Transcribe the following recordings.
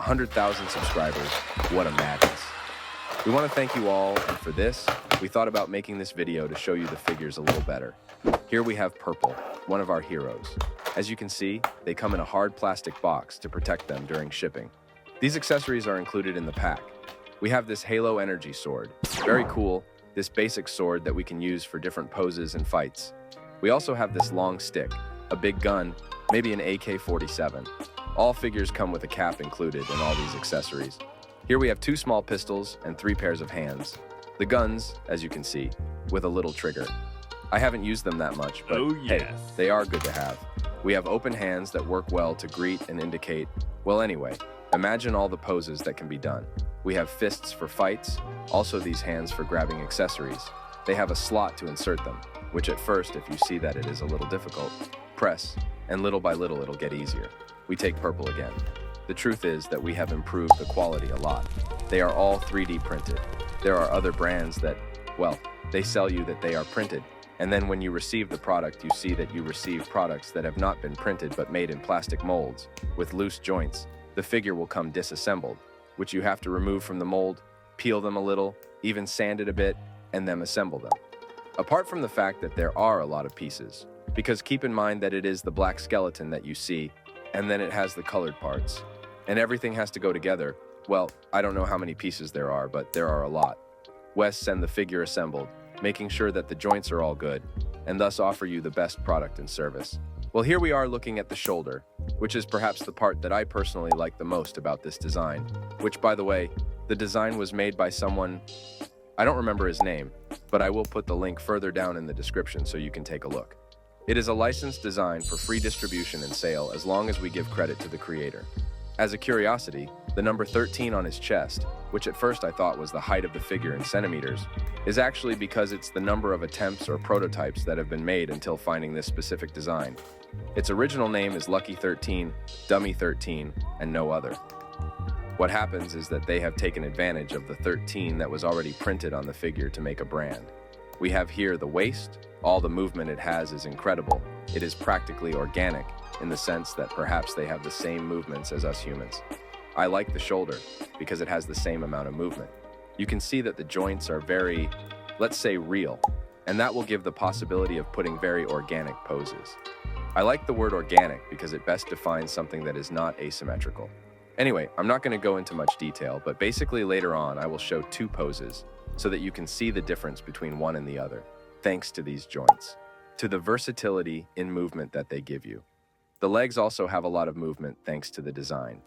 100,000 subscribers. What a madness. We want to thank you all, and for this, we thought about making this video to show you the figures a little better. Here we have Purple, one of our heroes. As you can see, they come in a hard plastic box to protect them during shipping. These accessories are included in the pack. We have this Halo Energy Sword. Very cool, this basic sword that we can use for different poses and fights. We also have this long stick, a big gun, maybe an AK-47. All figures come with a cap included in all these accessories. Here we have 2 small pistols and 3 pairs of hands. The guns, as you can see, with a little trigger. I haven't used them that much, but hey, they are good to have. We have open hands that work well to greet and indicate. Well, anyway, imagine all the poses that can be done. We have fists for fights, also these hands for grabbing accessories. They have a slot to insert them, which at first, if you see that it is a little difficult, press, and little by little it'll get easier. We take Purple again. The truth is that we have improved the quality a lot. They are all 3D printed. There are other brands that, well, they sell you that they are printed, and then when you receive the product, you see that you receive products that have not been printed but made in plastic molds with loose joints. The figure will come disassembled, which you have to remove from the mold, peel them a little, even sand it a bit, and then assemble them. Apart from the fact that there are a lot of pieces, because keep in mind that it is the black skeleton that you see, and then it has the colored parts, and everything has to go together. Well, I don't know how many pieces there are, but there are a lot. Wes send the figure assembled, making sure that the joints are all good, and thus offer you the best product and service. Well, here we are looking at the shoulder, which is perhaps the part that I personally like the most about this design, which, by the way, the design was made by someone, I don't remember his name, but I will put the link further down in the description so you can take a look. It is a licensed design for free distribution and sale as long as we give credit to the creator. As a curiosity, the number 13 on his chest, which at first I thought was the height of the figure in centimeters, is actually because it's the number of attempts or prototypes that have been made until finding this specific design. Its original name is Lucky 13, Dummy 13, and no other. What happens is that they have taken advantage of the 13 that was already printed on the figure to make a brand. We have here the waist. All the movement it has is incredible. It is practically organic in the sense that perhaps they have the same movements as us humans. I like the shoulder because it has the same amount of movement. You can see that the joints are very, let's say, real, and that will give the possibility of putting very organic poses. I like the word organic because it best defines something that is not asymmetrical. Anyway, I'm not going to go into much detail, but basically later on I will show 2 poses so that you can see the difference between one and the other, thanks to these joints, to the versatility in movement that they give you. The legs also have a lot of movement thanks to the design.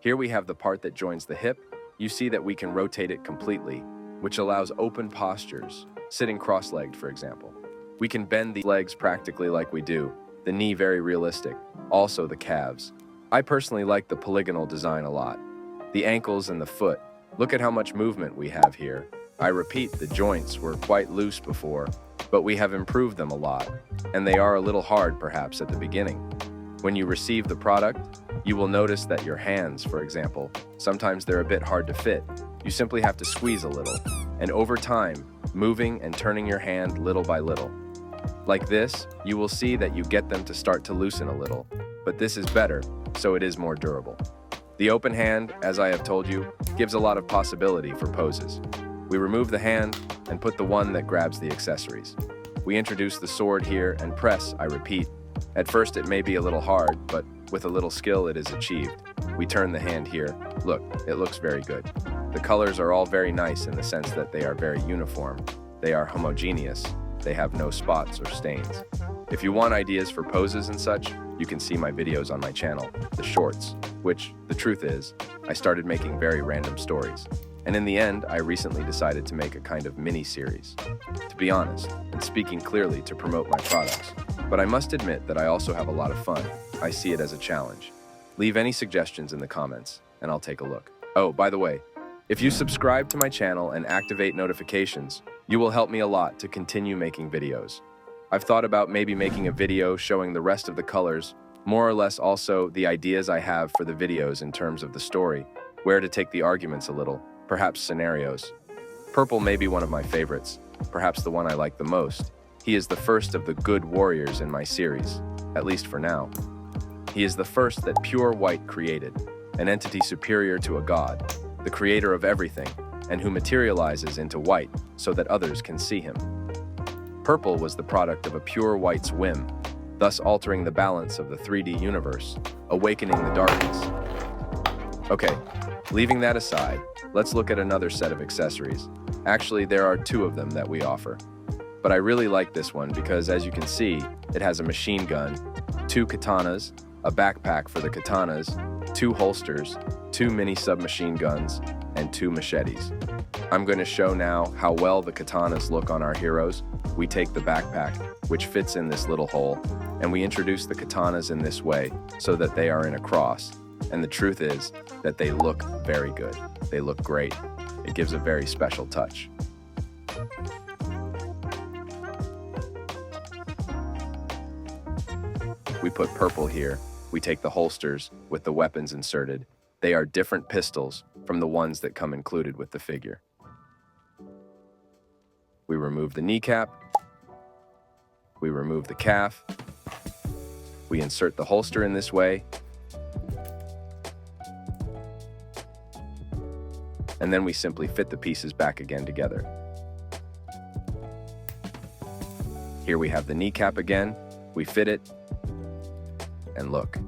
Here we have the part that joins the hip. You see that we can rotate it completely, which allows open postures, sitting cross-legged, for example. We can bend the legs practically like we do, the knee very realistic, also the calves. I personally like the polygonal design a lot. The ankles and the foot, look at how much movement we have here. I repeat, the joints were quite loose before, but we have improved them a lot, and they are a little hard perhaps at the beginning. When you receive the product, you will notice that your hands, for example, sometimes they're a bit hard to fit. You simply have to squeeze a little, and over time, moving and turning your hand little by little. Like this, you will see that you get them to start to loosen a little, but this is better, so it is more durable. The open hand, as I have told you, gives a lot of possibility for poses. We remove the hand and put the one that grabs the accessories. We introduce the sword here and press, I repeat. At first it may be a little hard, but with a little skill it is achieved. We turn the hand here. Look, it looks very good. The colors are all very nice in the sense that they are very uniform. They are homogeneous. They have no spots or stains. If you want ideas for poses and such, you can see my videos on my channel, the shorts, which, the truth is, I started making very random stories. And in the end, I recently decided to make a kind of mini-series. To be honest, and speaking clearly to promote my products. But I must admit that I also have a lot of fun. I see it as a challenge. Leave any suggestions in the comments, and I'll take a look. Oh, by the way, if you subscribe to my channel and activate notifications, you will help me a lot to continue making videos. I've thought about maybe making a video showing the rest of the colors, more or less also the ideas I have for the videos in terms of the story, where to take the arguments a little, perhaps scenarios. Purple may be one of my favorites, perhaps the one I like the most. He is the first of the good warriors in my series, at least for now. He is the first that pure white created. an entity superior to a god, the creator of everything, and who materializes into white so that others can see him. Purple was the product of a pure white's whim, thus altering the balance of the 3D universe, awakening the darkness. Okay, leaving that aside, let's look at another set of accessories. Actually, there are two of them that we offer. But I really like this one because, as you can see, it has a machine gun, 2 katanas, a backpack for the katanas, 2 holsters, 2 mini submachine guns, and 2 machetes. I'm going to show now how well the katanas look on our heroes. We take the backpack, which fits in this little hole, and we introduce the katanas in this way so that they are in a cross. And the truth is that they look very good. They look great. It gives a very special touch. We put purple here. We take the holsters with the weapons inserted. They are different pistols from the ones that come included with the figure. We remove the kneecap. We remove the calf. We insert the holster in this way. And then we simply fit the pieces back again together. Here we have the kneecap again. We fit it. And look.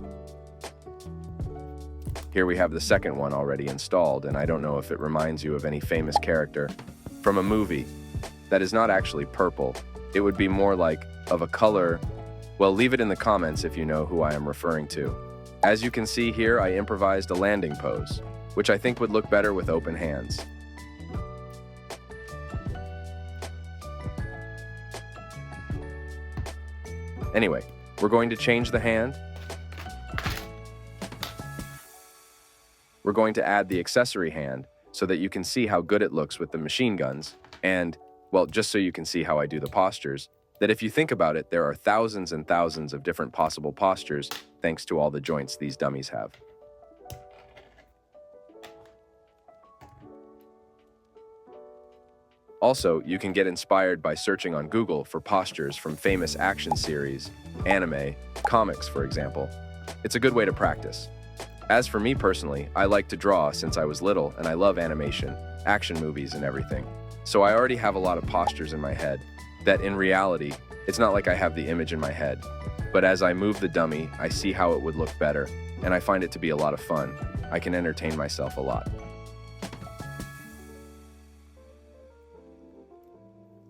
Here we have the second one already installed, and I don't know if it reminds you of any famous character from a movie that is not actually purple. It would be more like of a color. Well, leave it in the comments if you know who I am referring to. As you can see here, I improvised a landing pose, which I think would look better with open hands. Anyway, we're going to change the hand. We're going to add the accessory hand so that you can see how good it looks with the machine guns. And, well, just so you can see how I do the postures, that if you think about it, there are thousands and thousands of different possible postures thanks to all the joints these dummies have. Also, you can get inspired by searching on Google for postures from famous action series, anime, comics, for example. It's a good way to practice. As for me personally, I like to draw since I was little, and I love animation, action movies, and everything. So I already have a lot of postures in my head that in reality, it's not like I have the image in my head. But as I move the dummy, I see how it would look better, and I find it to be a lot of fun. I can entertain myself a lot.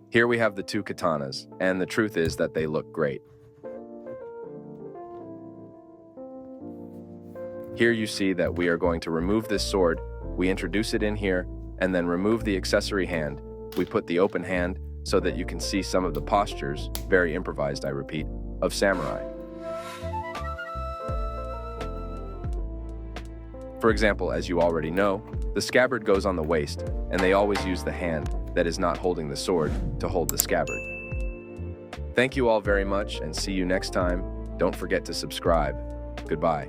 Here we have the 2 katanas, and the truth is that they look great. Here you see that we are going to remove this sword, we introduce it in here, and then remove the accessory hand. We put the open hand so that you can see some of the postures, very improvised, I repeat, of samurai. For example, as you already know, the scabbard goes on the waist, and they always use the hand that is not holding the sword to hold the scabbard. Thank you all very much, and see you next time. Don't forget to subscribe. Goodbye.